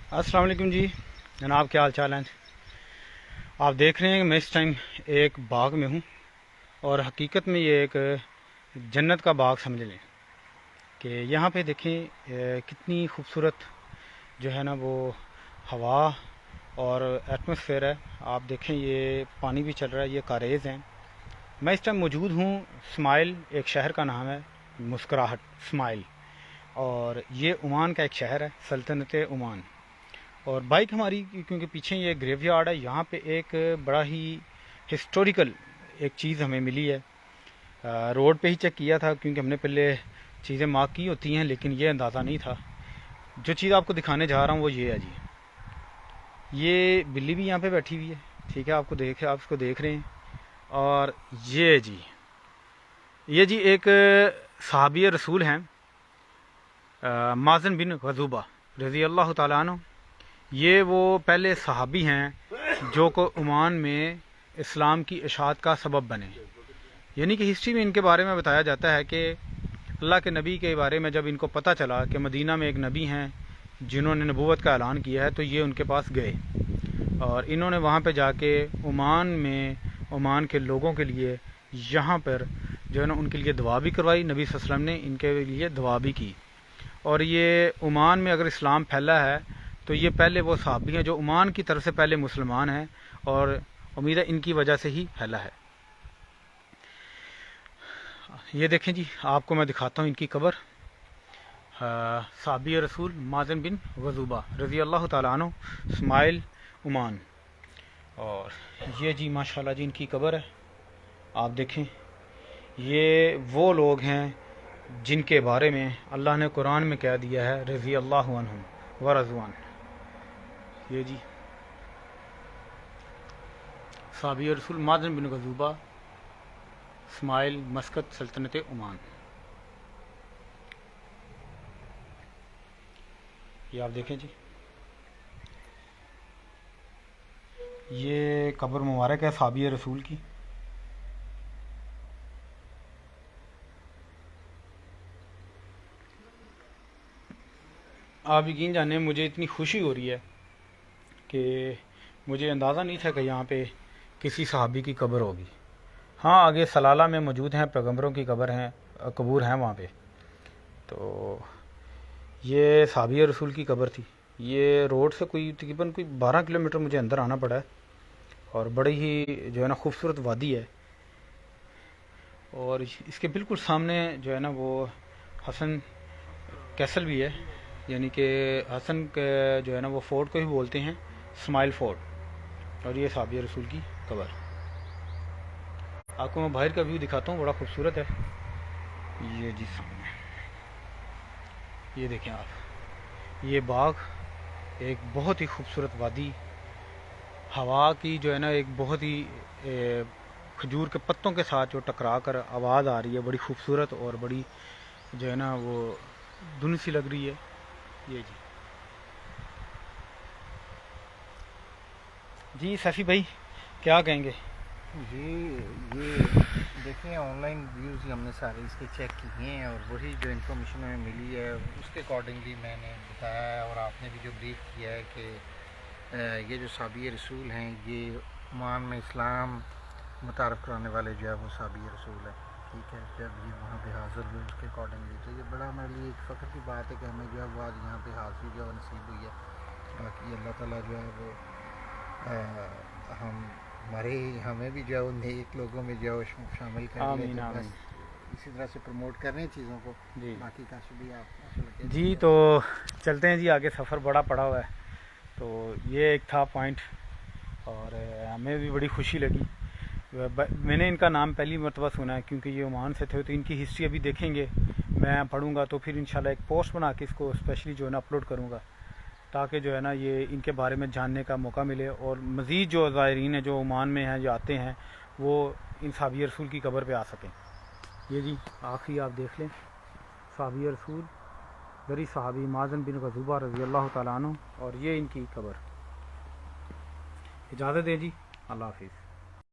अस्सलाम वालेकुम जी जनाब, क्या हाल चाल हैं। आप देख रहे हैं कि मैं इस टाइम एक बाग में हूँ और हकीकत में ये एक जन्नत का बाग समझ लें कि यहाँ पे देखें कितनी खूबसूरत जो है ना वो हवा और एटमॉस्फेयर है। आप देखें ये पानी भी चल रहा है, ये कारेज़ हैं। मैं इस टाइम मौजूद हूँ स्माइल, एक शहर का नाम है मुस्कुराहट स्माइल, और ये ओमान का एक शहर है, सल्तनत ओमान। और बाइक हमारी क्योंकि पीछे ये ग्रेवयार्ड है, यहाँ पे एक बड़ा ही हिस्टोरिकल एक चीज़ हमें मिली है। रोड पे ही चेक किया था क्योंकि हमने पहले चीज़ें मार्क की होती हैं, लेकिन ये अंदाज़ा नहीं था। जो चीज़ आपको दिखाने जा रहा हूँ वो ये है जी। ये बिल्ली भी यहाँ पे बैठी हुई है, ठीक है, आप इसको देख रहे हैं। और ये जी एक सहाबी रसूल हैं, माज़न बिन गज़ूबा रज़ी अल्लाह ताला अन्हु। ये वो पहले सहाबी हैं जो को ओमान में इस्लाम की इशाअत का सबब बने। यानी कि हिस्ट्री में इनके बारे में बताया जाता है कि अल्लाह के नबी के बारे में जब इनको पता चला कि मदीना में एक नबी हैं जिन्होंने नबूवत का ऐलान किया है, तो ये उनके पास गए और इन्होंने वहाँ पे जाके ओमान में ओमान के लोगों के लिए यहाँ पर जो है ना उनके लिए दुआ भी करवाई। नबी सल्लल्लाहु अलैहि वसल्लम ने इनके लिए दुआ भी की। और ये ओमान में अगर इस्लाम फैला है तो ये पहले वो सहाबी हैं जो ओमान की तरफ से पहले मुसलमान हैं, और उम्मीद है इनकी वजह से ही फैला है। ये देखें जी, आपको मैं दिखाता हूँ इनकी कब्र। सहाबी रसूल माज़न बिन गज़ूबा रज़ी अल्लाह ताला अन्हु, स्माइल ओमान। और ये जी माशाल्लाह जी इनकी कब्र है। आप देखें ये वो लोग हैं जिनके बारे में अल्लाह ने कुरान में कह दिया है रज़ी अल्लाहु अन्हुम व रज़वान। ये जी सहाबी रसूल माज़न बिन गज़ूबा, स्माइल, मस्कत, सल्तनत ओमान। ये आप देखें जी, ये कब्र मुबारक है सहाबी रसूल की। आप यकीन जाने मुझे इतनी खुशी हो रही है कि मुझे अंदाज़ा नहीं था कि यहाँ पे किसी सहाबी की कब्र होगी। हाँ, आगे सलाला में मौजूद हैं, पैगंबरों की कब्र हैं, कबूर हैं वहाँ पे। तो ये सहाबी रसूल की कब्र थी। ये रोड से तकरीबन कोई 12 किलोमीटर मुझे अंदर आना पड़ा है, और बड़ी ही जो है ना खूबसूरत वादी है। और इसके बिल्कुल सामने जो है ना वो हसन कैसल भी है, यानी कि हसन के जो है ना वो फोर्ट को ही बोलते हैं स्माइल फोर्ट। और ये सहाबी रसूल की कब्र। आपको मैं बाहर का व्यू दिखाता हूँ, बड़ा खूबसूरत है। ये जी सामने ये देखें आप, ये बाग, एक बहुत ही खूबसूरत वादी, हवा की जो है ना एक बहुत ही खजूर के पत्तों के साथ जो टकरा कर आवाज़ आ रही है, बड़ी खूबसूरत और बड़ी जो है ना वो धुन सी लग रही है। ये जी सफ़ी भाई क्या कहेंगे। जी ये देखिए ऑनलाइन व्यूज़ ही हमने सारे इसके चेक किए हैं, और वही जो इन्फॉर्मेशन हमें मिली है उसके अकॉर्डिंगली मैंने बताया है, और आपने भी जो ब्रीफ किया है कि ये जो सहाबी रसूल हैं ये ओमान में इस्लाम मुतारफ़ कराने वाले जो है वो सहाबी रसूल है। ठीक है, जब ये वहाँ पे हाज़िर हुए उसके अकॉर्डिंगली, तो ये बड़ा हमारे लिए एक फ़ख्र की बात है कि हमें जो है वो आज यहाँ पे हाज़िरी जो है नसीब हुई है। बाकी अल्लाह ताला जो है वो हमें भी जो है उन नेक लोगों में जो है शामिल कर ले, आमीन तो आमीन। बस इसी तरह से प्रमोट कर रहे हैं चीज़ों को। जी बाकी का भी आप जी, तो चलते हैं जी आगे, सफ़र बड़ा पड़ा हुआ है। तो ये एक था पॉइंट, और हमें भी बड़ी खुशी लगी। मैंने इनका नाम पहली मरतबा सुना है क्योंकि ये ओमान से थे, तो इनकी हिस्ट्री अभी देखेंगे, मैं पढ़ूंगा, तो फिर इंशाल्लाह एक पोस्ट बना के इसको स्पेशली जो है ना अपलोड करूंगा, ताकि जो है ना ये इनके बारे में जानने का मौका मिले, और मज़ीद जो ज़ायरीन है जो ओमान में हैं, जो आते हैं, वो इन सहाबी रसूल की कब्र पे आ सकें। ये जी आखिरी आप देख लें, सहाबी रसूल बरी सहाबी माज़न बिन गज़ूबा रज़ी अल्लाह ताला अन्हु, और ये इनकी कब्र। इजाज़त दें जी, अल्लाह हाफिज़।